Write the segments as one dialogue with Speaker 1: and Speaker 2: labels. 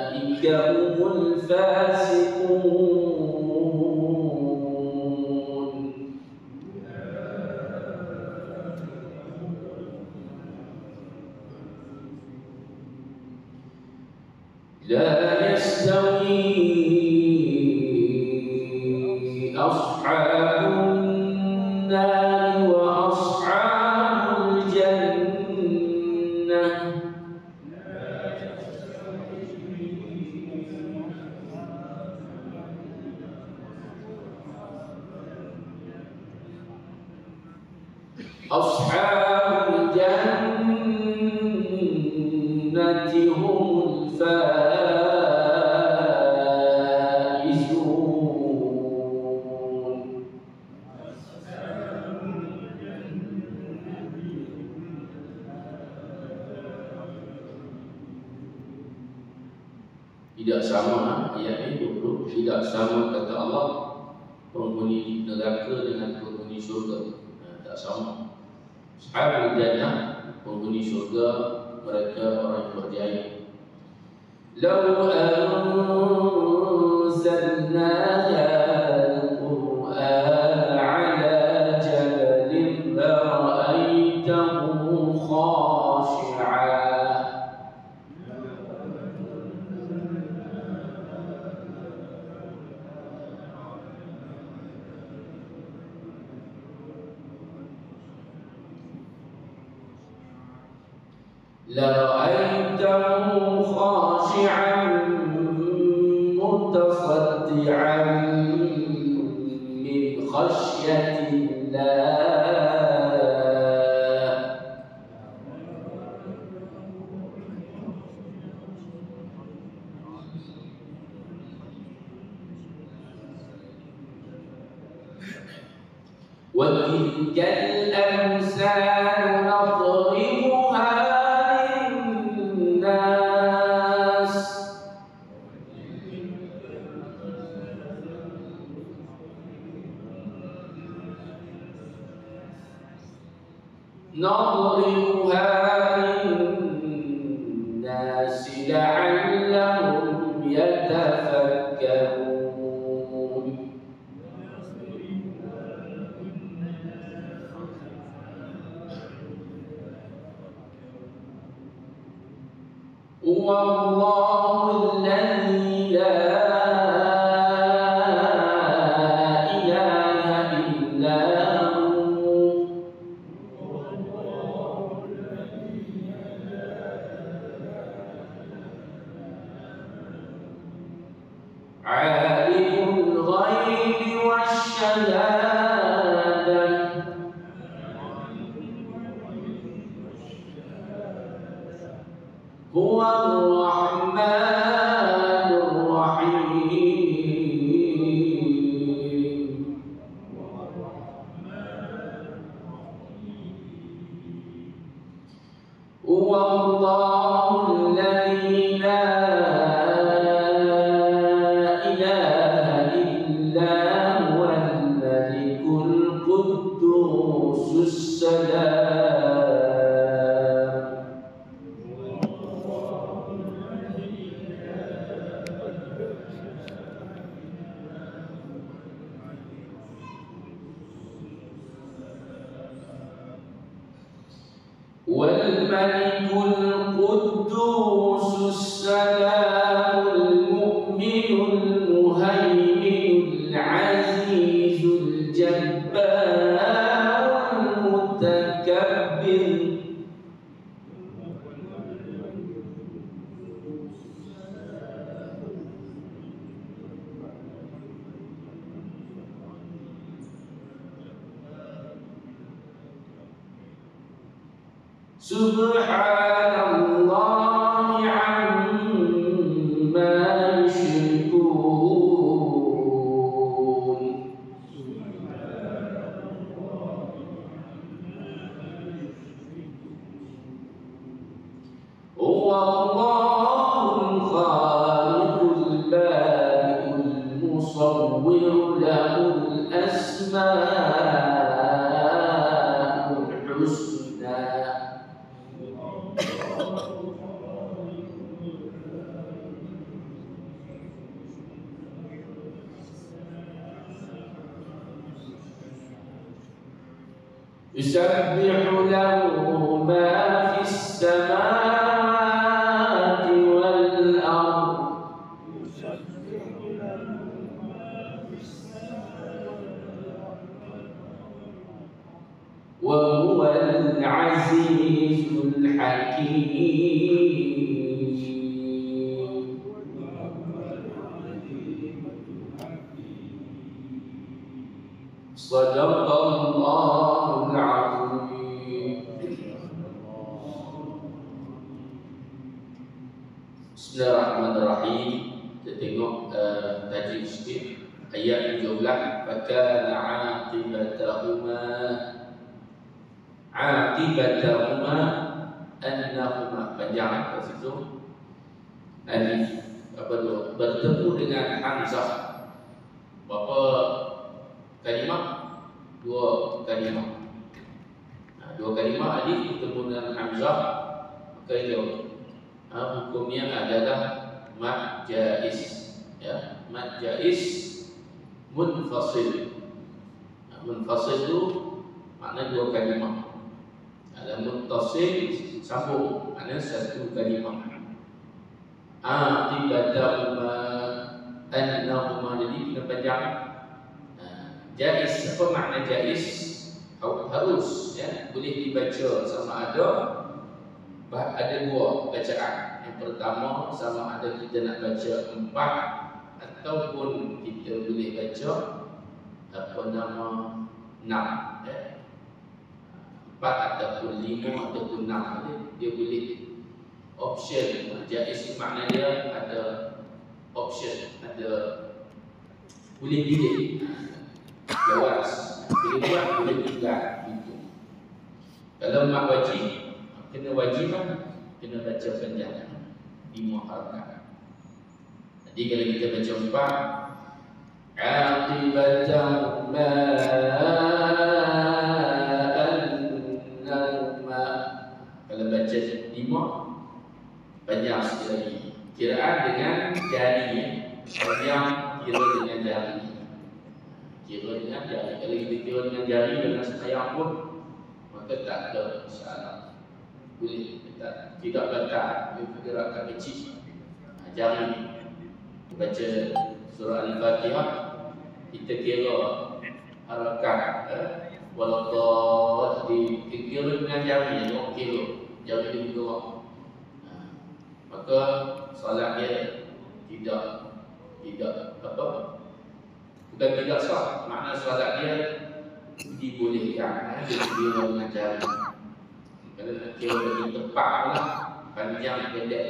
Speaker 1: أولئك هم الفاسقون لا يستوي أصحاب النار وأصحاب الجنة أصحاب الجنة هم الفائزون. Tidak sama ayat ini, tidak sama kata Allah penghuni neraka dengan penghuni syurga. Tak sama. Ashabul jannah penghuni syurga, mereka orang yang berjaya. Law anzalna al-Qur'an ala jabalin lara'aytahu khashi'an. لرأيته خاشعا متصدعا من خشية الله. وتلك الأمثال نضربها للناس لعلهم يتفكرون. هو الله الذي لا إله إلا هو عالم الغيب والشهادة هو الرحمن الرحيم. هو الله الذي لا إله إلا هو الملك القدوس السلام. والملك القدوس السلام المؤمن المهيمن العزيز الجبار المتكبر. سبحان الله عما يشركون. هو الله الخالق يسبح له ما في السماوات والأرض وهو العزيز الحكيم. صدق الله العظيم. Bismillahirrahmanirrahim. Kita tengok tajuk sikit ayat 17. Fakana aqibatahuma annahuma, panjang kat situ. Alif apa tu? Bertemu dengan Hamzah. Berapa kalimah? Dua kalimah. Dua kalimah alif bertemu dengan Hamzah, maka itu hukumnya adalah mad jaiz, ya, mad jaiz munfasil. Munfasil itu makna dua kalimah. Ada muttasil sambung, makna satu kalimah. Aqibatahuma annahuma, jadi kena panjang. Jaiz, apa makna jaiz? Harus, ya, boleh dibaca sama ada dua bacaan. Yang pertama, sama ada kita nak baca 4 ataupun kita boleh baca apa nama 6, ya. 4 ataupun 5 ataupun 6, dia boleh option. Jaiz makna dia ada option, ada boleh pilih. Jawaz, boleh buat, boleh tinggal gitu. Kalau mak wajib, kena wajib kan, kena baca panjang 5 harakat. Jadi kalau kita baca 4, aqibatahuma annahuma, kalau baca 5 panjang sikit lagi. Kiraan dengan jari, panjang kira dengan jari. Kira dengan jari. Kalau kita kira dengan jari dengan sembahyang pun, maka tak ada masalah. Boleh, tidak batal. Dia gerakan kecil. Jari ni baca surah Al-Fatihah, kita kira harakat, walaupun dikira dengan jari, orang kira jari dia bergerak, maka solat dia tidak apa, bukan tidak sah, makna solat dia dibolehkan, dia kira dengan jari. Kalau nak kira lagi tepat lah, panjang pendek.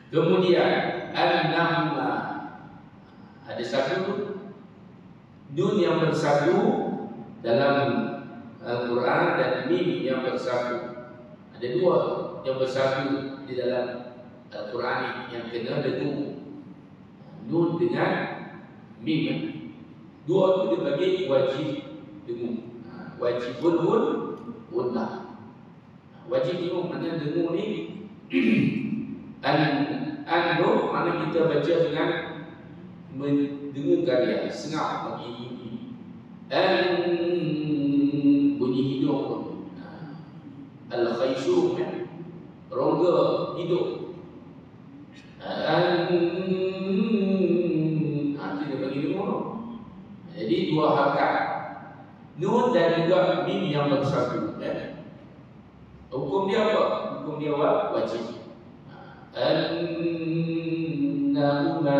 Speaker 1: Kemudian an-nahma, ada satu nun yang bersatu dalam Al-Quran dan mim yang bersatu. Ada dua yang bersatu di dalam Al-Quran yang kena dengung, nun dengan mim. Dua itu dibagi wajib dengung. Wajibun unnah. Wajib dengung, maknanya dengung ni an-nur, makna kita baca dengan mendengungkan dia, sengap bagi bunyi hidung. Al-khayshum, rongga hidung. Kita bagi dengung. Jadi dua harakat, nun dan juga mim yang bersatu. Hukum dia apa? Hukum dia wajib. Annahuma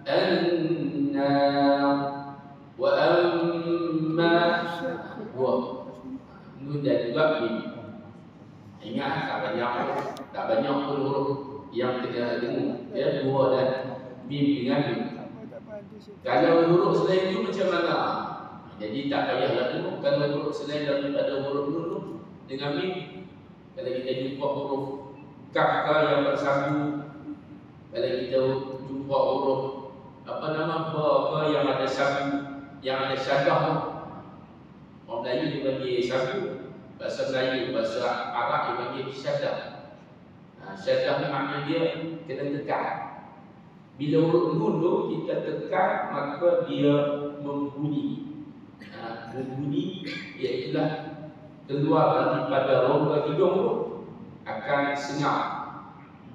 Speaker 1: anna wa amma wa nun dan juga mim. Ingat tak banyak pun huruf yang kita dengar, ya, dua dan mim dengan mim. Kalau huruf selain itu macam mana? Jadi tak payahlah dengar. Kalau huruf selain daripada huruf nun dengan mim, kalau kita jumpa huruf kaf yang bersatu, kalau kita jumpa huruf apa nama ba yang ada satu, yang ada syadah, orang Melayu dia bagi satu, bahasa Melayu, bahasa Arab dia bagi syadah. Syadah ni makna dia kena tekan. Bila huruf nun tu kita tekan, maka dia membunyi. berbunyi, iaitulah keluar daripada rongga hidung tu akan senyap.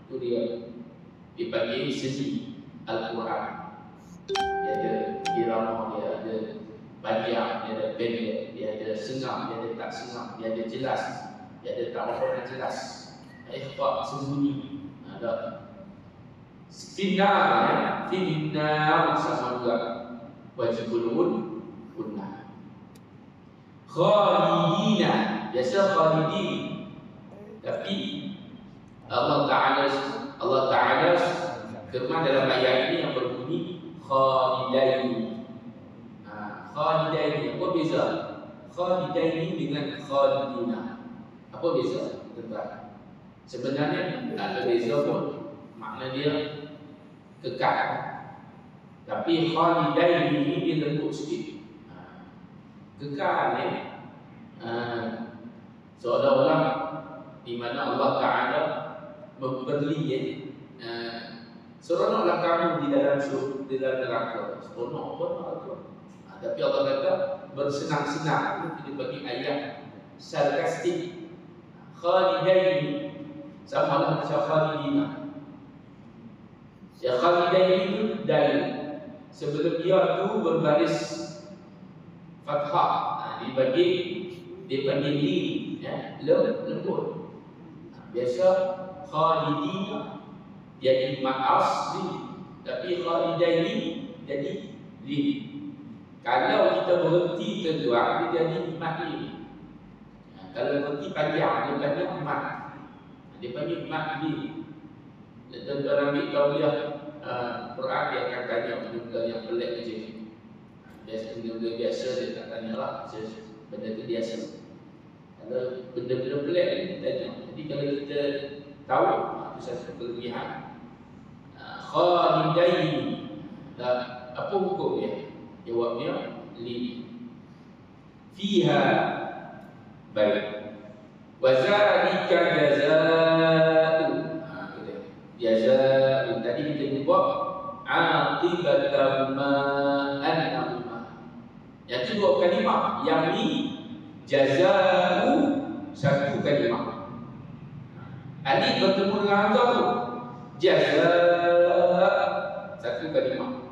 Speaker 1: Itu dia dipanggil seni Al-Quran. Dia ada irama, dia ada panjang, dia ada pendek, dia ada senyap, dia ada tak senyap, dia ada jelas, dia ada tak berapa jelas. Ikhfa, sembunyi. Ada finnar, finnar sama juga wajibul gunnah. Khalidina, biasa khalidin, tapi Allah Ta'ala firman dalam ayat ini yang berbunyi khalidaini. Khalidaini, apa beza khalidaini dengan khalidina? Apa beza? Tentang sebenarnya tak ada beza pun, makna dia kekal. Tapi khalidaini ini dia lembut sikit. Kekal ni seolah-olah di mana Allah Ta'ala memberi seronoklah kamu di dalam neraka. Seronok pun neraka. Tapi Allah kata bersenang-senang. Itu bagi ayat sarkastik. Khalidaini sama lah macam khalidina. Ya khalidaini itu dari sebelum dia tu berbaris fathah, dipanggil li, ya, lembut. Biasa khalidina jadi ma'asli, tapi khalidaini jadi li. Kalau kita berhenti kedua, dia jadi ma'li. Kalau berhenti panjang, dia panjang mat. Dia panggil ma'li. Dan dalam tauliah Quran dia akan tanya benda yang pelik macam ni. Benda biasa dia tak tanya lah, benda tu biasa. Kalau benda-benda pelik dia tanya. Jadi kalau kita tahu, itu satu kelebihan. Khalidaini, apa hukum dia? Jawabnya li. Fiha, baik. Wa zalika jazaa'u. Jazaa'u tadi kita buat aqibatan ma an'ama. Yang dua kalimah, yang ni jazaa'u satu kalimah. Alif bertemu dengan hamzah tu jazaa satu kalimah.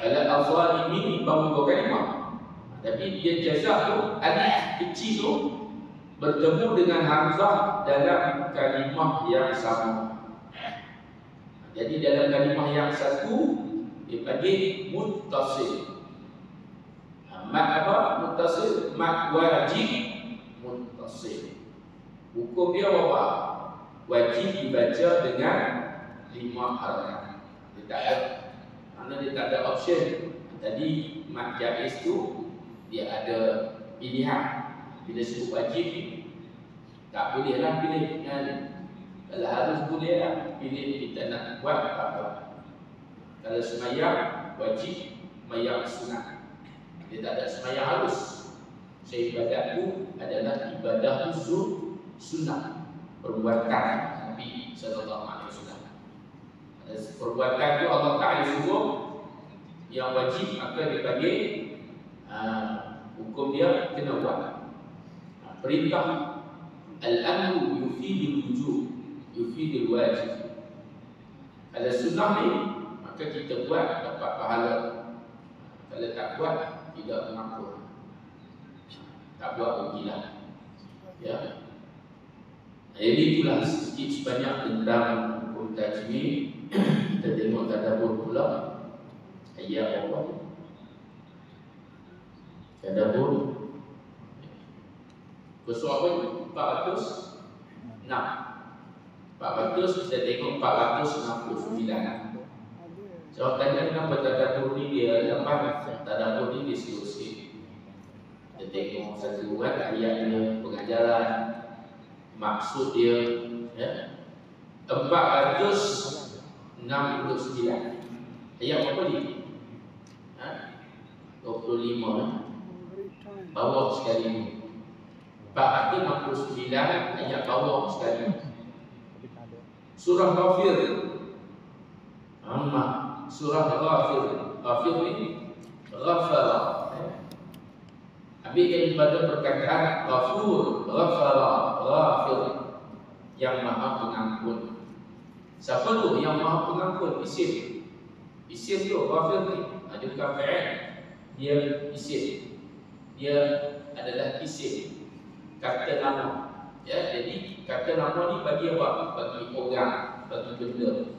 Speaker 1: Kalau al-zalimin baru dua kalimah. Tapi dia jazaa tu alif kecil tu bertemu dengan hamzah dalam kalimah yang sama. Jadi dalam kalimah yang satu dipanggil muttasil. Mat apa? Muttasil, mat wajib muttasil. Hukum dia apa? Wajib dibaca dengan 5 harakat. Dia tak ada, kerana dia tak ada option. Tadi mat jaiz tu dia ada pilihan. Bila sebut wajib, tak bolehlah pilih kan? Kalau harus bolehlah pilih kita nak buat apa. Kalau semayang wajib, semayang sunat. Dia tak ada semayang harus. Ibadat tu adalah ibadah sunnah, perbuatan Nabi sallallahu alaihi wasallam. Perbuatan tu Allah Taala suruh yang wajib, maka dipanggil hukum dia kena buat. Perintah al-amru yufidul wujub, yufidul wajib. Kalau sunnah ni, maka kita buat dapat pahala. Kalau tak buat, tidak mengampun. Tak buat rugilah. Ya. Jadi itulah sedikit sebanyak tentang hukum tajwid. Kita tengok tadabbur pula. Ayat apa? Tadabbur. Persoalan 406. 400 kita tengok 469. Jawab tanya kenapa tadabbur ni dia lambat. Tadabbur ni dia sikit-sikit. Kita tengok satu ayatnya, pengajaran, maksud dia, ya. 469. Ayat apa ni? 25. Bawah sekali ni. 469 ayat bawah sekali. Surah Ghafir. Surah Ghafir. Ghafir ni Ghafara. Ambil daripada perkataan Ghafur, Ghafara, Ghafir, yang maha pengampun. Siapa tu yang maha pengampun? Isim. Isim tu Ghafir ni adakah fa'il? Dia isim. Dia adalah isim, kata nama. Ya, jadi kata nama ni bagi apa? Bagi orang, bagi benda.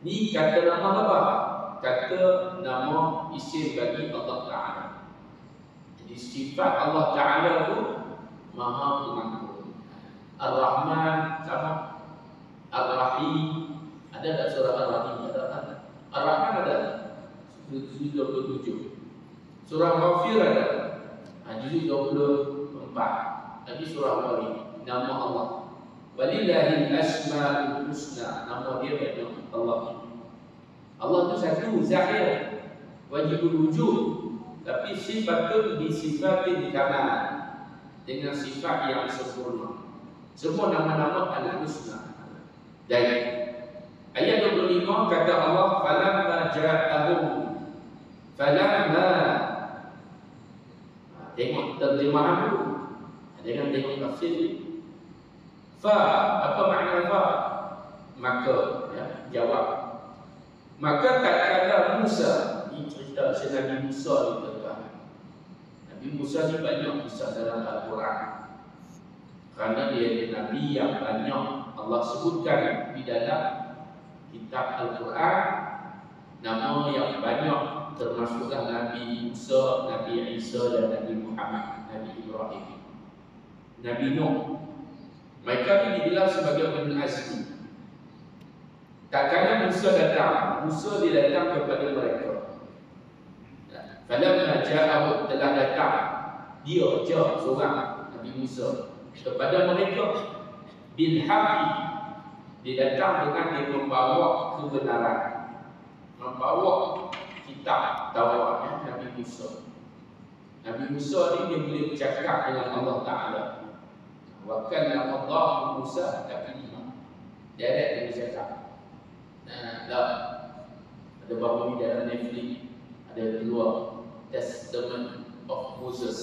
Speaker 1: Ni kata nama apa? Kata nama isim bagi Allah Ta'ala. Jadi sifat Allah Ta'ala tu maha pengampun. Ar-Rahman sama, Ar-Rahim. Ada tak surah Ar-Rahim? Ada kan? Ar-Rahman ada 27. Surah Ghafir ada juzuk 24. Lagi surah Al-Baqarah, nama Allah. Walillahil asmaul husna, nama dia banyak Allah. Allah tu satu, zahir, wajibul wujud. Tapi sifat tu disifatin kamal, dengan sifat yang sempurna. Semua nama-nama al-husna. Dan ayat 25 kata Allah, falamma ja'ahum, falamma. Tengok terjemahan dulu. Jangan tengok tafsir. Fa, apa makna fa? Maka, ya, jawab. Maka tak kala Musa, ini cerita Nabi Musa ni tuan-tuan. Nabi Musa ni banyak kisah dalam Al-Quran. Kerana dia adalah Nabi yang banyak Allah sebutkan di dalam kitab Al-Quran. Nama yang banyak termasuklah Nabi Musa, Nabi Isa dan Nabi Muhammad, Nabi Ibrahim, Nabi Nuh. Mereka ini dibilang sebagai Ulul Azmi. Tak kala Musa datang, Musa dia datang kepada mereka. Falamma ja'ahum, telah datang dia seorang Nabi Musa kepada mereka bil haqqi, dia datang dengan dia membawa kebenaran, membawa kitab Taurat, Nabi Musa. Nabi Musa ni dia boleh bercakap dengan Allah Ta'ala. Wa kallama Allah Musa taklima. Direct dia bercakap. Ada baru ni dalam Netflix ada keluar Testament of Moses,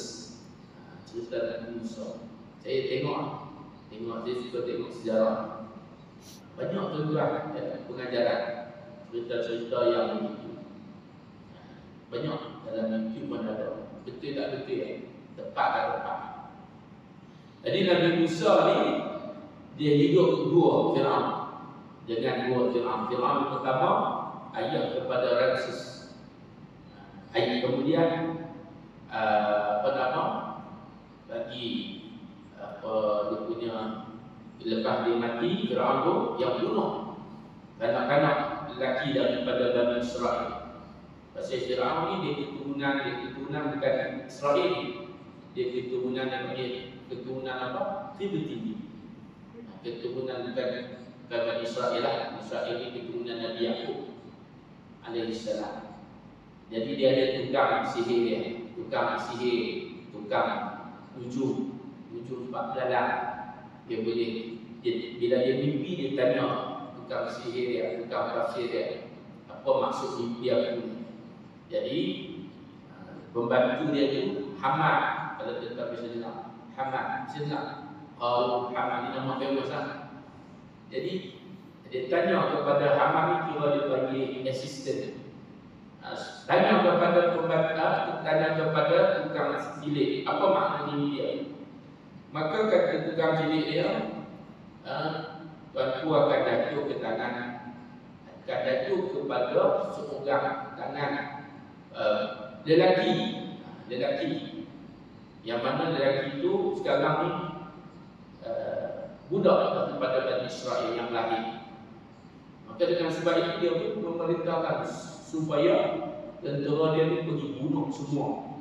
Speaker 1: cerita Nabi Musa. Saya tengok, saya suka tengok sejarah. Banyak tuan-tuan pengajaran, cerita-cerita yang begitu. Banyak dalam YouTube mana ada. Betul tak betul, tepat tak tepat. Jadi Nabi Musa ni dia hidup dua Fir'aun. Dengan dua Fir'aun. Fir'aun pertama ayah kepada Ramses. Ayah kemudian apa nama, bagi apa dia punya, lepas dia mati Fir'aun tu yang bunuh kanak-kanak lelaki daripada Bani Israel. Pasal Fir'aun ni dia keturunan bukan Israel, dia keturunan apa? Kibti. Keturunan bukan Bani Israel lah. Israel ni keturunan Nabi Yaqub alaihissalam. Jadi dia ada tukang sihir dia, tukang tujuh 4 belalang. Dia boleh, bila dia mimpi dia tanya tukang sihir dia, tukang tafsir dia, apa maksud mimpi aku. Jadi pembantu dia tu Hamad, kalau kita bisa dengar Hamad, kalau Hamad ni nama famous lah. Jadi dia tanya kepada Hamad ni, kira dia panggil assistant. Tanya kepada pembantu, tanya kepada tukang cilik, apa makna ini dia. Maka kata tukang cilik dia, tuanku akan jatuh ke tangan, akan jatuh kepada seorang tangan lelaki, yang mana lelaki itu sekarang ni budak daripada Bani Israel yang lahir. Maka dengan sebab itu dia pun memerintahkan supaya tentera dia ni pergi bunuh semua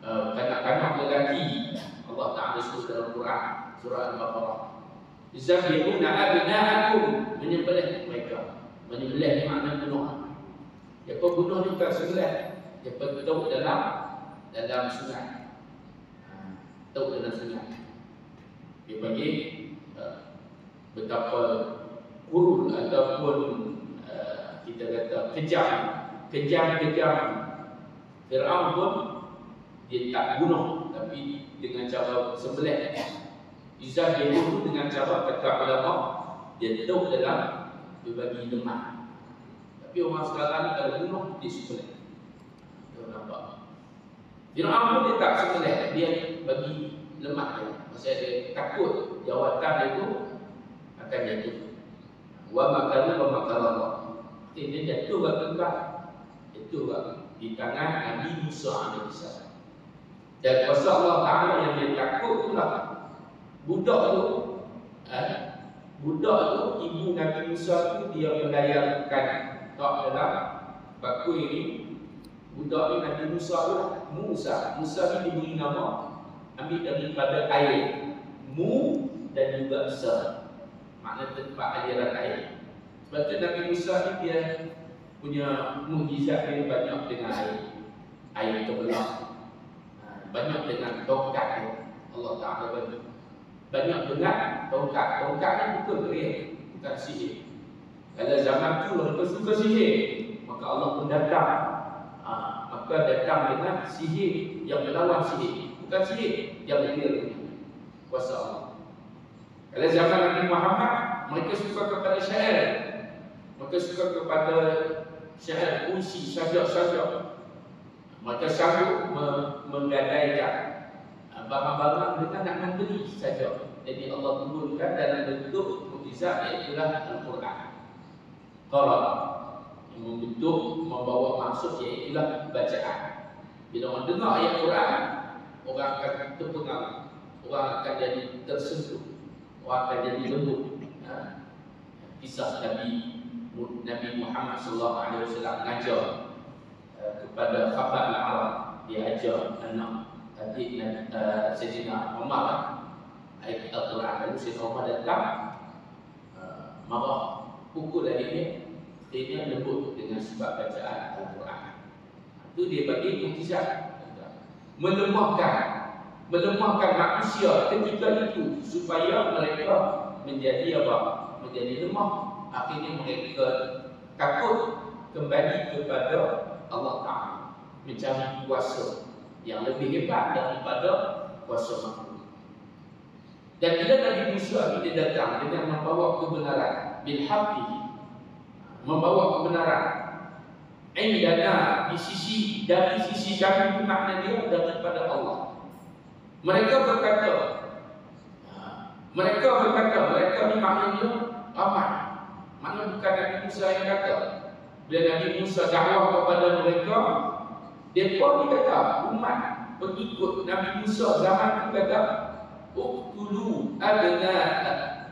Speaker 1: kanak-kanak lelaki. Allah Ta'ala sebut dalam Quran surah Al-Baqarah, Zabihuna abna'akum, menyembelih mereka. Menyembelih ni makna bunuh. Dia pun bunuh ni bukan sembelih, dia petuk dalam sungai. Petuk dalam sungai. Dia bagi betapa kurul ataupun kita kata kejam Fir'aun pun dia tak bunuh tapi dengan cara sembelih. Izah dia bunuh dengan cara kata ulama, dia letak dalam berbagi lemak. Tapi orang sekarang ni kalau bunuh dia sembelih. Dia nampak. Fir'aun pun dia tak sembelih, dia bagi lemak dia. Maksudnya dia takut jawatan dia tu akan jatuh. Wa makaru wa makarallah. Dia jatuh ke tempat, jatuh di tangan Nabi Musa AS. Dan kuasa Allah Ta'ala yang dia takut itulah budak tu, ibu Nabi Musa tu dia melayarkan tak dalam baku ini. Budak ni Nabi Musa tu lah, Musa ni diberi nama ambil daripada air, Mu dan juga Sa, makna tempat aliran air. Sebab tu Nabi Musa ni dia punya mukjizat dia banyak dengan air terbelah, banyak dengan tongkat dia. Allah Ta'ala banyak dengan tongkat ni bukan gerik, bukan sihir. Kalau zaman tu mereka suka sihir, maka Allah pun datang, maka datang dengan sihir yang melawan sihir, bukan sihir yang real, kuasa Allah. Kalau zaman Nabi Muhammad, mereka suka kepada syair, mereka suka kepada syair, puisi, sajak-sajak. Mereka sanggup menggadaikan barang-barang dengan nak membeli saja. Jadi Allah turunkan dalam bentuk mukjizat, iaitu Al-Quran. Kalau yang membentuk, membawa maksud, iaitu bacaan. Bila orang dengar ayat Quran, orang akan terpengaruh, orang akan jadi tersentuh, orang akan jadi lembut. Kisah Nabi Muhammad SAW mengajar kepada khabar al-Arab, dia ajar anak adik Sayyidina Umar ayat Al-Quran. Lalu Sayyidina Umar datang, marah, pukul adiknya, dia lembut dengan sebab bacaan Al-Quran. Itu dia bagi mukjizat, melemahkan manusia ketika itu supaya mereka menjadi apa? Menjadi lemah. Akhirnya mereka takut kembali kepada Allah Ta'ala, mencari kuasa yang lebih hebat daripada kuasa makhluk. Dan bila Nabi Musa dia datang dengan membawa kebenaran, bil haqqi, membawa kebenaran, indana dari sisi kami, makna dia daripada Allah. Mereka berkata mereka ni maknanya aman. Makna bukan Nabi Musa yang kata. Bila Nabi Musa dakwah kepada mereka, mereka ni kata, umat pengikut Nabi Musa zaman itu kata, uqtulu abnaa,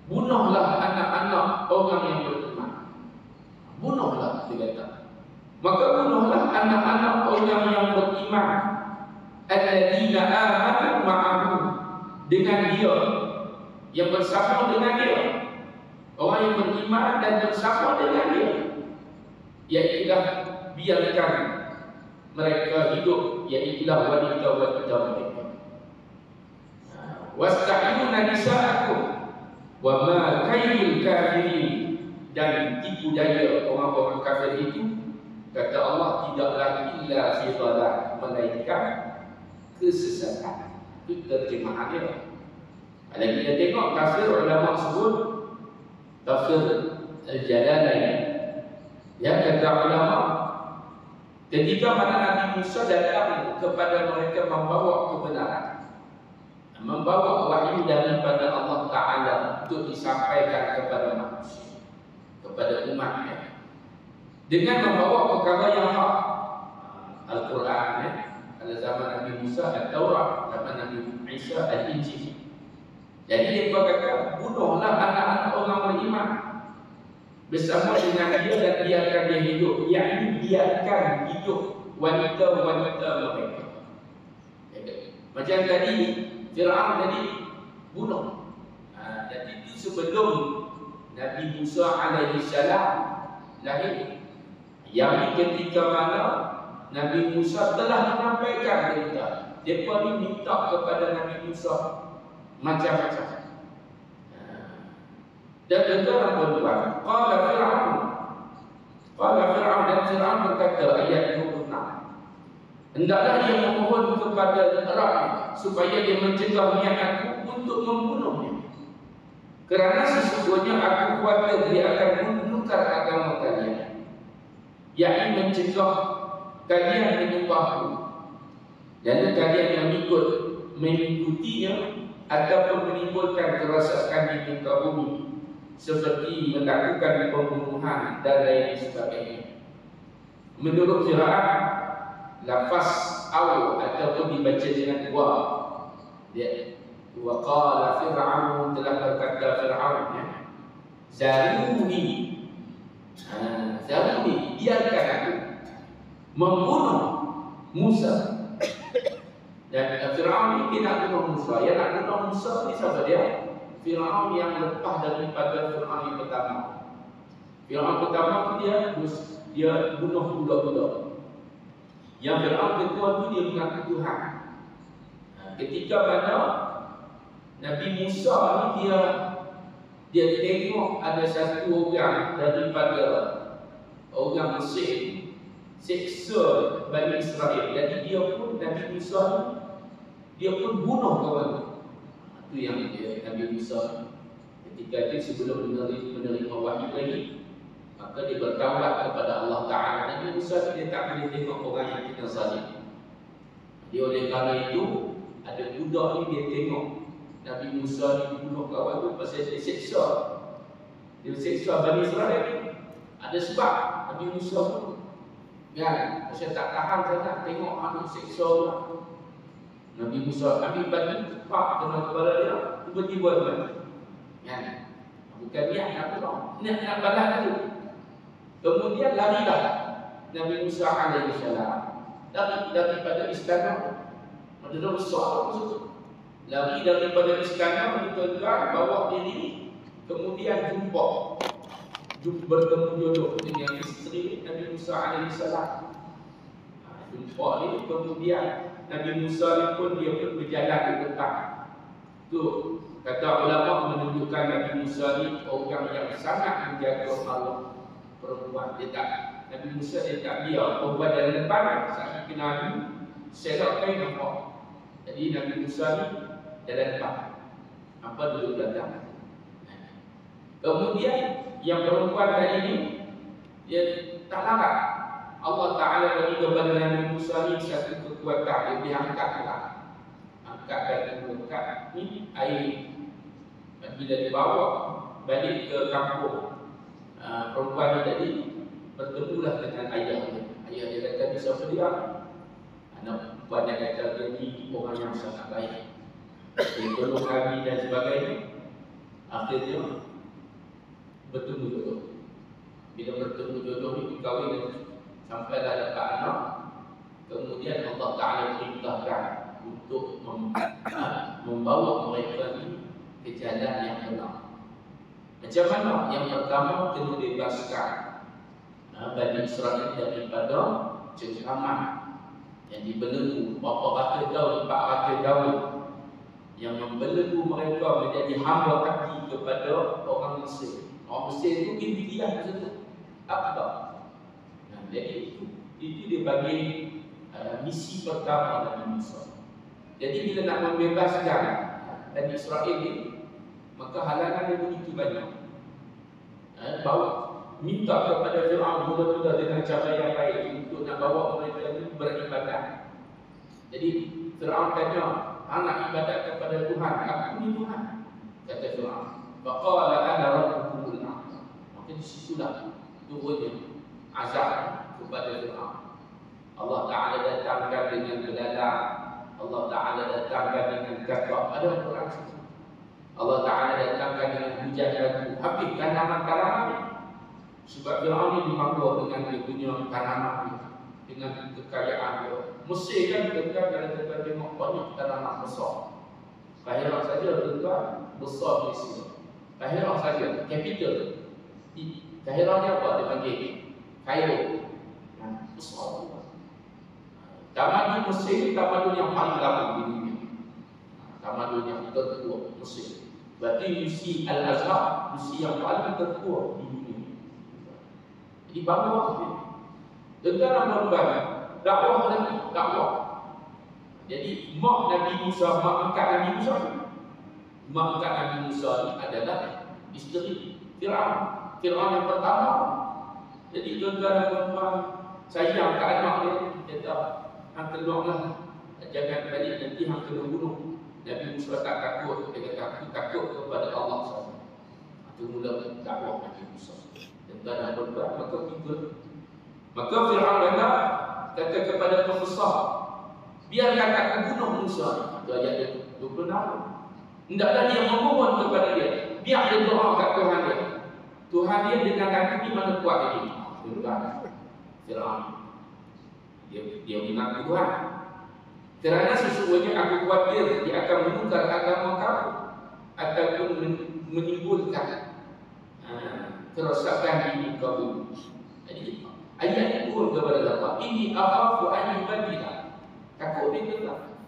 Speaker 1: bunuhlah anak-anak orang yang beriman. Bunuhlah, dia kata. Maka bunuhlah anak-anak orang yang beriman, alladzina amanu ma'ahu, dengan dia, yang bersama dengan dia, orang yang beriman dan bersama dengan dia. Iaitulah biarkan mereka hidup, iaitulah wanita-wanita mereka. Wasta'inu nisa'akum wa ma kaydul kafirin, dan tipu daya orang-orang kafir itu, kata Allah, tidaklah illa fi dhalal, melainkan kesesatan. Itu terjemahannya. Kalau kita tengok tafsir ulama sebut tafsir Al-Jalalain, ya, kata ulama, ketika mana Nabi Musa datang kepada mereka membawa kebenaran, membawa wahyu daripada Allah Ta'ala untuk disampaikan kepada manusia, kepada umatnya, dengan membawa perkara yang hak, Al-Quran, ya. Pada zaman Nabi Musa Al-Taurat, zaman Nabi Isa Al-Injil. Jadi dia kata, bunuhlah anak-anak orang beriman bersama dengan dia dan biarkan dia hidup. Yang biarkan hidup wanita-wanita mereka. Macam tadi Fir'aun tadi bunuh. Jadi itu sebelum Nabi Musa AS lahir. Yang ketika mana Nabi Musa telah menyampaikan berita, mereka ni minta kepada Nabi Musa macam-macam. Dan tentang berbuat. Qala Fir'aun dan Fir'aun berkata, ayat 26. Hendaklah dia memohon kepada Rabb supaya dia mencegah niat aku untuk membunuhnya. Kerana sesungguhnya aku khawatir dia akan menukar agama kalian, yakni mencegah kalian menyembahku dan kalian mengikutinya ataupun menimbulkan kerosakan di muka bumi seperti melakukan pembunuhan dan lain sebagainya. Menurut Fir'aun, lafaz aw ataupun dibaca dengan wa, dia wa qala fir'aun, telah berkata Fir'aun, zaruni, zaruni, biarkan aku membunuh Musa. Dan Fir'aun ini dia nak bunuh Musa. Yang nak bunuh Musa ni siapa dia? Fir'aun yang lepas daripada Fir'aun yang pertama. Fir'aun pertama tu dia bunuh budak-budak. Yang Fir'aun kedua tu dia mengaku Tuhan. Ketika mana Nabi Musa ni dia tengok ada satu orang daripada orang Mesir seksa Bani Israel. Jadi dia pun, Nabi Musa ni, dia pun bunuh kawan tu. Itu yang Nabi Musa ketika itu sebelum menerima wahyu lagi, maka dia bertaubat kepada Allah Ta'ala. Nabi Musa dia tak boleh tengok orang yang kita zalim. Dia oleh kerana itu, ada budak ni dia tengok Nabi Musa ni bunuh kawan tu pasal dia seksa. Dia seksa Bani Israel ni. Ada sebab Nabi Musa pun saya tak tahan sangat tengok anak seksa orang. Nabi Musa ambil batu tepak kena kepala dia, tiba-tiba dia mati. Bukan niat apa tau, niat balas tu. Kemudian larilah Nabi Musa alaihi salam daripada istana. Ada besar maksud. Lari daripada istana menuju bawa diri, kemudian bertemu jodoh dengan isteri Nabi Musa alaihi salam. Jumpa ni, kemudian Nabi Musa ni pun dia pun berjalan ke depan. Tu kata ulama menunjukkan Nabi Musa ni orang yang sangat menjaga malu perempuan. Nabi Musa dia tak biar perempuan dalam depan saat kena ni selok kain nampak. Jadi Nabi Musa ni dalam depan, apa duduk belakang. Kemudian yang perempuan tadi ni dia tak larang. Allah Ta'ala bagi kepada Nabi Musa ni satu kekuatan. Dia diangkatlah, angkat dan angkat ni air. Bila dibawa balik ke kampung, perempuan ni tadi bertemulah dengan ayahnya. Ayah dia kata, bisa sedia. Anak perempuan dia kata, dia ni orang yang sangat baik, dia tolong kami dan sebagainya. Akhirnya bertemu jodoh. Bila bertemu jodoh ni berkahwin sampailah dapat anak. Kemudian Allah Ta'ala perintahkan untuk membawa mereka ni ke jalan yang benar. Macam mana? Yang pertama, kena bebaskan Bani Israel daripada cengkraman yang dibelenggu berapa ratus tahun, 400 tahun, yang membelenggu mereka menjadi hamba hati kepada orang Mesir. Orang Mesir itu pimpinan macam tu. Apa? Jadi itu dia bagi misi pertama Nabi Musa. Jadi bila nak membebaskan Bani Israel ini, maka halangan dia begitu banyak. Bawa minta kepada Fir'aun mula-mula dengan cara yang baik untuk nak bawa mereka itu beribadat. Jadi Fir'aun tanya, anak ibadat kepada Tuhan, aku ni Tuhan, kata Fir'aun. Faqala ana rabbukumul a'la. Maka di situlah turunnya azab kepada Fir'aun. Allah Ta'ala datangkan dengan belalang, Allah Ta'ala datangkan dengan kakak. Ada Al-Quran situ. Allah Ta'ala datangkan dengan hujan batu, habis tanaman-tanaman ni. Sebab Fir'aun ni dimangga dengan dia punya tanaman ni, dengan kekayaan dia. Mesir kan tuan-tuan, kalau tuan-tuan tengok banyak tanaman besar. Kahirah saja tuan-tuan, besar Mesir. Kahirah saja, capital. Kahirah ni apa dia panggil? Kairo. Besar juga. Tamadun Mesir ni tamadun yang paling lama di dunia. Tamadun yang tertua Mesir. Berarti Musi Al-Azhar, Musi yang paling tertua di dunia. Jadi bangga dia. Tentang nama dakwah lagi, dakwah. Jadi mak Nabi Musa, mak angkat Nabi Musa, mak angkat Nabi Musa ini adalah isteri Fir'aun, Fir'aun yang pertama. Jadi tuan-tuan dan puan-puan, sayang ke anak dia, kata, hang keluarlah, jangan balik nanti hang kena bunuh. Nabi Musa tak takut, dia kata aku takut kepada Allah sahaja. Itu mula dakwah Nabi Musa. Tuan-tuan dan puan-puan, maka Fir'aun kata kepada pembesar, biarkan aku bunuh Musa. Itu ayat dia 26. Hendaklah dia memohon kepada dia, biar dia doa kat Tuhan dia. Tuhan dia dengan kaki di mana kuat ini. Fir'aun dia mengaku Tuhan. Kerana sesungguhnya aku khawatir dia akan menukar agama kamu ataupun menimbulkan kerosakan di kamu. Jadi ayat ini turun kepada Allah. Ini akhafu an yubaddila. Takut dia tu lah.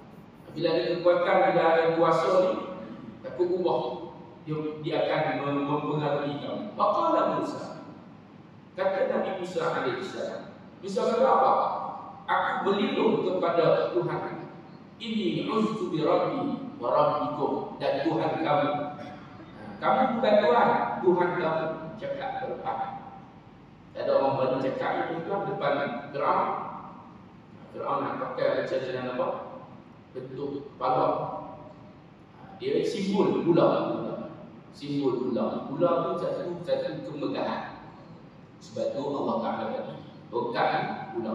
Speaker 1: Bila ada kekuatan, bila ada kuasa ni, takut ubah. Dia akan mempengaruhi kamu. Faqala Musa. Kata Nabi Musa alaihissalam. Musa kata apa? Aku berlindung kepada Tuhan. Ini uztu bi rabbi wa rabbikum, dan Tuhan kamu. Kamu bukan Tuhan, Tuhan kamu. Cakap berhak. Ada orang berani cakap itu kan depan Fir'aun. Fir'aun nak pakai macam dengan apa? Bentuk kepala. Dia simbol gula. Simbol gula. Gula tu satu kemegahan. Sebab tu Allah Ta'ala bagi berkat gula.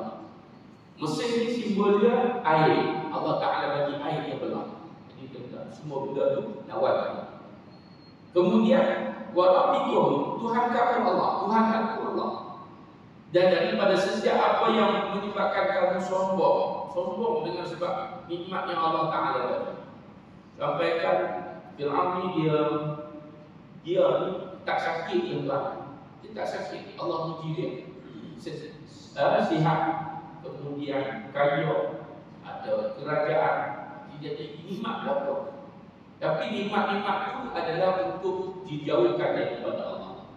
Speaker 1: Mesir ni simbol dia air. Allah Ta'ala bagi air yang belah. Jadi semua benda tu lawan. Kemudian warabikum, Tuhan kamu Allah, Tuhan aku Allah. Dan daripada setiap apa yang menyebabkan kamu sombong dengan sebab nikmat yang Allah Ta'ala bagi. Sampaikan Fir'aun ni dia ni tak sakit tuan. Dia tak sakit. Allah uji dia. Sihat, kemudian kaya, ada kerajaan. Jadi nikmat pokok. Tapi nikmat-nikmat itu adalah untuk dijauhkan daripada Allah.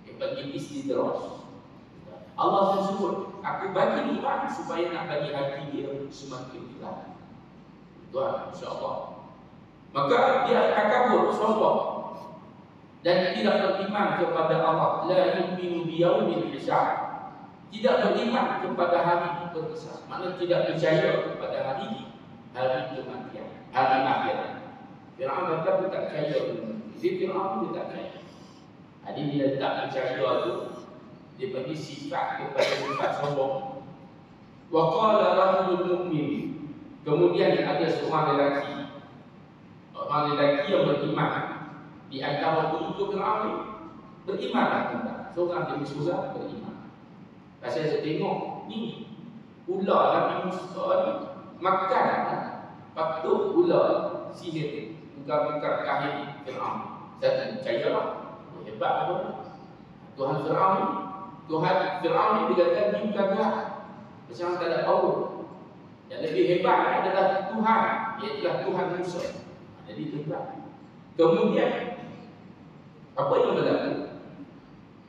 Speaker 1: Dia bagi istidraj. Allah sebut, aku bagi nikmat supaya nak bagi hati dia semakin kuat. Tuan, insya-Allah. Maka dia takabur, sombong, dan tidak beriman kepada Allah. La yu'minu biyaumil hisab. Tidak beriman kepada hari berhisab. Maknanya tidak percaya kepada hari kematian, hari akhirat. Fir'aun kata dia tak percaya. Dia Fir'aun dia tak percaya. Jadi bila tak percaya tu, dia bagi sifat kepada sifat sombong. Wa qala rajulun mu'min. Kemudian ada seorang lelaki. Orang lelaki yang beriman di antara pengikut Fir'aun berimanlah kita. Seorang dia Musa beriman. Pasal saya tengok ni ular Nabi Musa ni makan patut ular sihir bukan kahin Fir'aun. Saya percayalah. Hebat apa? Tuhan Fir'aun ni, Tuhan Fir'aun ni dia kata ni bukan Tuhan. Macam tak ada power. Yang lebih hebat adalah Tuhan, iaitu Tuhan Musa. Jadi hebat. Kemudian apa yang berlaku?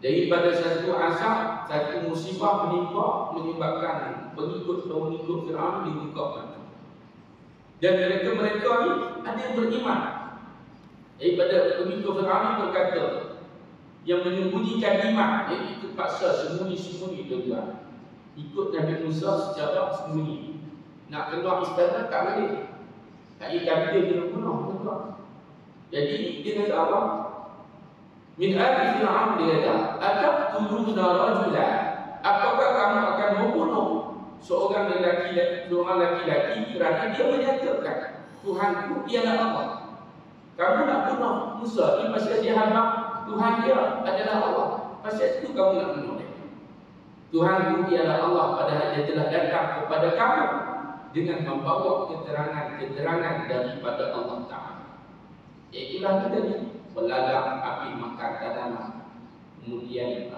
Speaker 1: Daripada satu azab, satu musibah menyebabkan pengikut Fir'aun dibuka mata. Dan mereka ni ada yang beriman. Daripada pengikut Fir'aun berkata, yang menyembunyikan iman, iaitu terpaksa sembunyi-sembunyi tuan-tuan. Ikut Nabi Musa secara sembunyi. Nak keluar istana tak boleh. Tak ikan dia kena bunuh tuan-tuan. Jadi dia kata apa? Min ali Fir'aun dia kata, ataqtuluna rajulan, apakah kamu akan membunuh seorang lelaki kerana dia menyatakan Tuhanku ialah Allah. Kamu nak bunuh Musa ni pasal dia harap Tuhan dia adalah Allah. Pasal itu kamu nak bunuh dia. Tuhanku ialah Allah, padahal dia telah datang kepada kamu dengan membawa keterangan daripada Allah Ta'ala. Iaitulah kita ni belalang api makan tanaman. Kemudian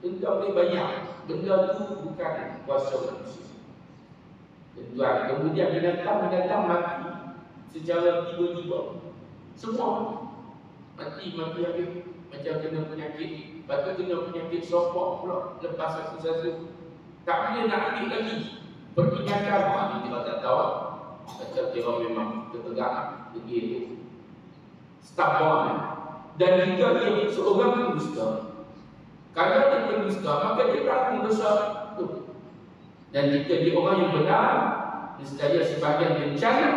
Speaker 1: benda boleh banyak. Benda tu bukan kuasa manusia. Kemudian binatang mati secara tiba-tiba. Semua mati habis. Macam kena penyakit. Lepas tu kena penyakit sopok pula. Lepas satu-satu tak boleh nak ambil lagi. Peringatan orang yang tidak tahu, macam kira memang ketegangan begitu. Stubborn. Dan jika dia seorang pendusta, kalau dia pendusta, maka dia tanggung dosa itu. Dan jika dia orang yang benar, nescaya sebagian bencana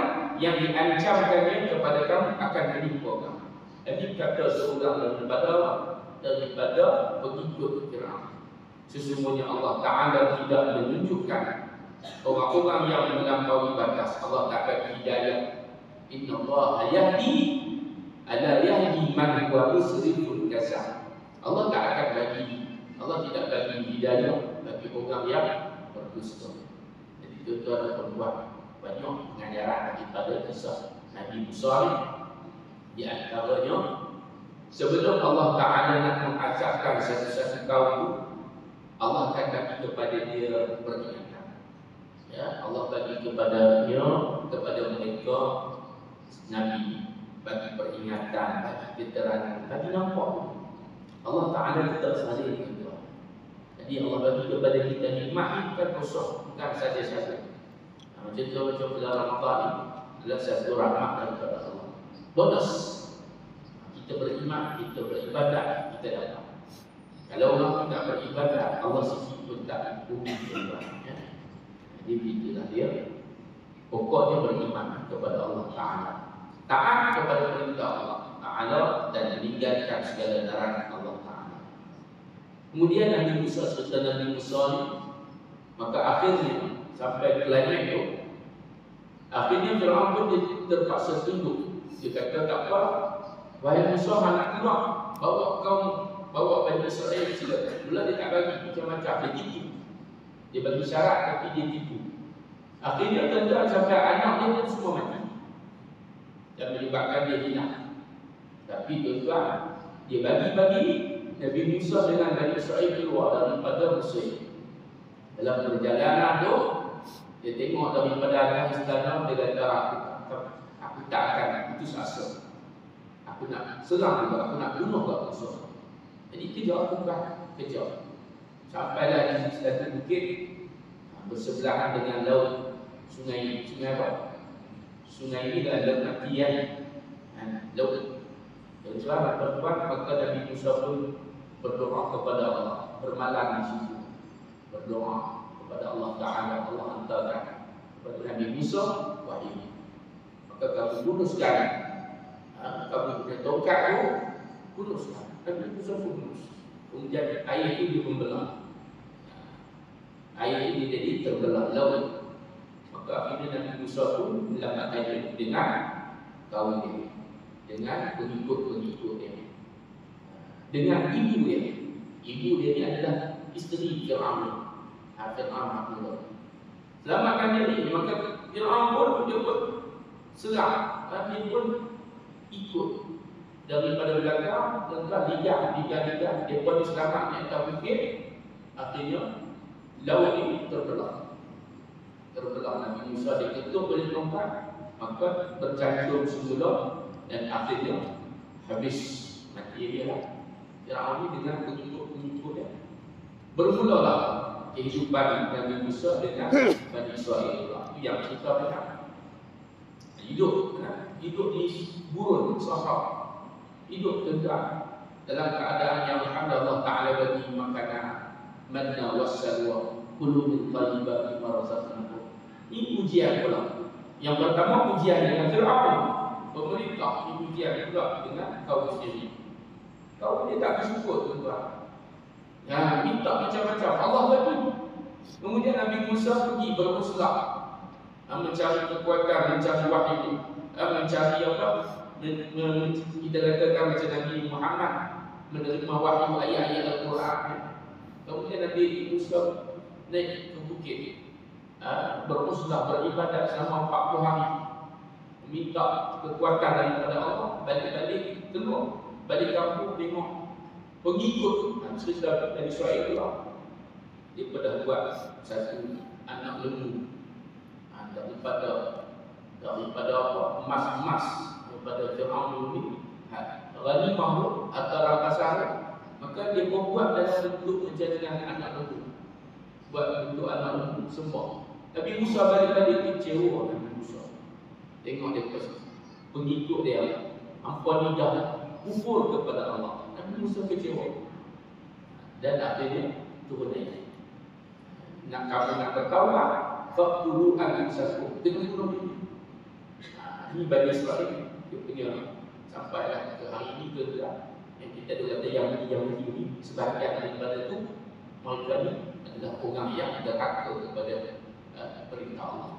Speaker 1: yang diancamkannya kepada kamu akan menimpa kamu. Ini kata seorang daripada pengikut Fir'aun. Sesungguhnya Allah Ta'ala tidak menunjukkan orang-orang yang melampaui batas. Allah tak bagi hidayah. Inna Allah yahdi ala yahdi man huwa musrifun kasar. Allah tak akan bagi, Allah tidak bagi hidayah bagi orang yang berdusta. Jadi tuan-tuan dan puan-puan, banyak pengajaran daripada kisah Nabi Musa. Di antaranya, sebelum Allah Ta'ala nak mengazabkan satu-satu kaum, Allah akan bagi kepada dia peringatan. Ya, Allah bagi kepadanya, kepada mereka Nabi, bagi peringatan, bagi keterangan, bagi nampak. Allah Ta'ala tidak saling berdoa. Jadi Allah bagi kepada kita nikmat ini bukan kosong, bukan saja-saja. Macam tu macam bulan Ramadan ini adalah satu rahmat daripada Allah. Bonus. Kita beriman, kita beribadat, kita dapat. Kalau orang tidak beribadat, Allah sikit pun tak bumi ya. Jadi itulah dia. Pokoknya beriman kepada Allah Ta'ala, taat kepada perintah Allah Ta'ala, dan meninggalkan segala larangan Allah Ta'ala. Kemudian Nabi Musa serta Nabi Musa ni, maka akhirnya sampai kelahiran itu, akhirnya Fir'aun pun dia terpaksa tunduk. Dia kata, tak apa, wahai Musa, anak keluar, bawa Bani Israel sila. Mula dia tak bagi macam-macam, dia tipu. Dia bagi syarat tapi dia tipu. Akhirnya tuan-tuan sampai anak dia pun semua mati, dan menyebabkan dia hina. Tapi tuan-tuan, dia bagi-bagi Nabi Musa dengan Bani Israel keluar daripada Mesir. Dalam perjalanan tu, dia tengok daripada atas istana, dia kata, aku tak akan putus asa. Aku nak serang juga, aku nak bunuh juga Musa. Jadi kejar aku kan, kejar. Sampailah di satu bukit bersebelahan dengan laut, sungai apa? Sungai ini adalah laut Nakian, laut. Dan selama perempuan, maka Nabi Musa pun berdoa kepada Allah, bermalam di situ, berdoa kepada Allah Ta'ala. Allah hantarkan kepada Nabi Musa wahyu. Maka kamu bunuhkan, kamu punya tongkat tu, bunuhkan. Nabi Musa pun bunuh. Kemudian air itu dia membelah. Air ini jadi terbelah laut. Maka akhirnya Nabi Musa pun menyelamatkan dengan kaum dia, dengan pengikut-pengikut dia, dengan ibu dia. Ibu dia ni adalah isteri Fir'aun. Fir'aun Abdullah. Selamatkan dia ni. Maka Fir'aun pun dia pun serang. Dia pun ikut daripada belakang, tentang lidah. Dia pun diselamatkan tak fikir. Akhirnya laut ini terbelah. Nabi Musa diketuk oleh tongkat, maka bercancur semula, dan akhirnya habis mati dia lah. Fir'aun ini dengan pengikut-pengikut dia. Bermulalah kehidupan Nabi Musa dengan Bani Israel. Itu yang kita dengar. Hidup di gurun Sahara, hidup tegak dalam keadaan yang alhamdulillah Ta'ala bagi makanan manna wassalwa, kulu min thayyibati ma razaqnakum. Ini ujian pula. Yang pertama ujian dengan Fir'aun, pemerintah. Ini ujian pula dengan kaum sendiri. Kaum dia tak bersyukur tuan-tuan. Minta macam-macam, Allah bagi. Kemudian Nabi Musa pergi bermuslah, mencari kekuatan, mencari wahyu, mencari apa? Kita katakan macam Nabi Muhammad menerima wahyu ayat-ayat Al-Quran. Kemudian Nabi Musa naik ke bukit, bermuslah, beribadat selama 40 hari, minta kekuatan daripada Allah. Balik-balik keluar, balik kampung tengok pengikut cerita dari Israel itu, dia pada buat satu anak lembu daripada apa, emas daripada Fir'aun ini, ghanimah tu atau rampasan. Maka dia buat dalam bentuk macam dengan anak lembu, buat bentuk anak lembu sembah. Nabi Musa balik-balik kecewa Nabi Musa. Tengok dia pengikut dia, hampa lidah kufur kepada Allah. Nabi Musa kecewa. Dan akhirnya turun ayat. Nak kamu nak bertaubat, faqtulu anfusakum. Tengok turun ini. Ini Bani Israel. Dia punya sampailah ke hari ini ke tidak. Yang kita kata yang ini sebahagian daripada itu mereka ni adalah orang yang derhaka kepada perintah Allah.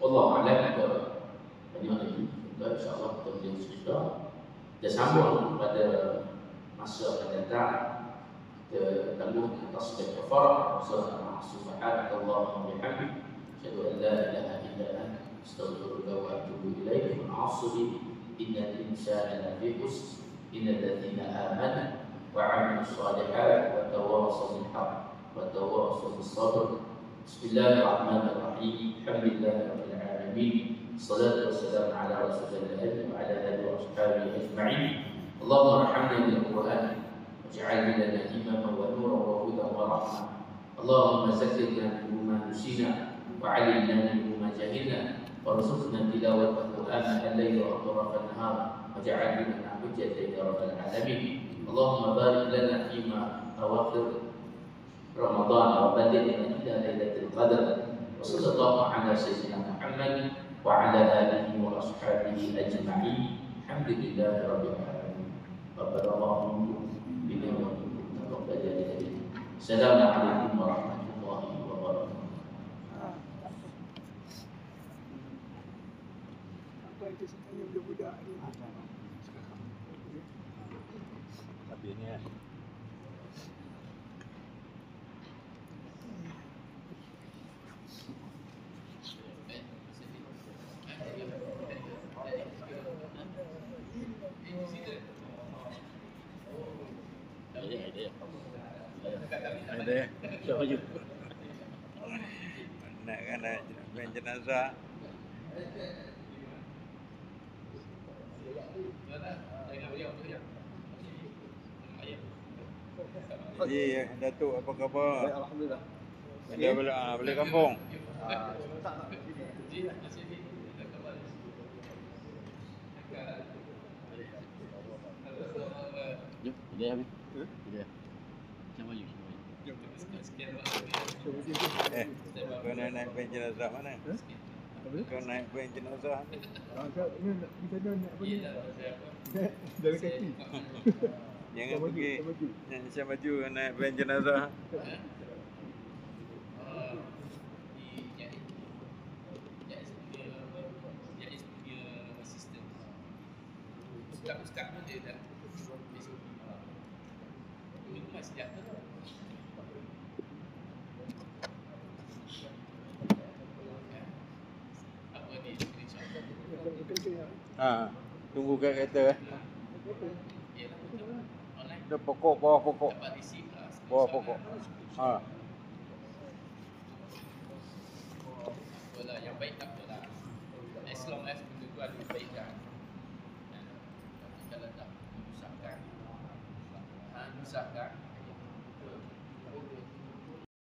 Speaker 1: Allah alam kita banyak lagi. InsyaAllah kita boleh cerita. Kita sambung pada masa akan datang. Kita tanggung atas kafar. Subhanakallahumma wa bihamdik. Asyhadu an la ilaha illa anta astaghfiruka wa atubu ilaik. Al-'asri innal insana lafi khusr illa alladziina aamanu wa 'amilus shalihaati wa tawassaw bil haqq wa tawassaw bis sabr. Bismillahirrahmanirrahim. Alhamdulillahirabbil alamin. Salatu wassalamu ala rasulillah wa ala alihi wa ashabihi ajma'in. Allahumma arhamna bil Qur'an waj'alna lana imaman wa nuran wa hudan wa rahmah. Allahumma zakkirna bima nusina wa 'allimna bima jahilna warzuqna tilawatahu ana al-layli wa atrafa an-nahar waj'alna lana hujjatan ya rabbal alamin. Allahumma barik lana fima awakhir Ramadan wa baligna ila lailatul qadar. Wa sallallahu ala sayyidina Muhammad wa ala alihi wa ashabihi ajma'in. Alhamdulillahi rabbil alamin. Barakallahu fiikum wa taqabbal minkum. Assalamualaikum warahmatullahi wabarakatuh.
Speaker 2: Apa itu sebenarnya budak-budak ni?
Speaker 3: Tapi ni ada siapa je nak kena main jenazah Haji Datuk apa khabar?
Speaker 2: Alhamdulillah.
Speaker 3: Dah balik kampung.
Speaker 4: Jom, dia habis. Dia. Macam maju.
Speaker 3: Kau naik pen jenazah mana? Kau naik pen jenazah ni?
Speaker 2: Ini nak kita nak apa ni? Jalan kaki.
Speaker 3: Jangan pergi. Siapa maju naik pen jenazah.
Speaker 1: Ustaz pun dia dah ini masih dah apa ni
Speaker 3: Tunggu kat kereta Ada pokok, bawah pokok. Bawah pokok.
Speaker 1: Apalah, yang baik tak apalah. As long as benda tu ada kebaikan. Tapi kalau tak menyusahkan,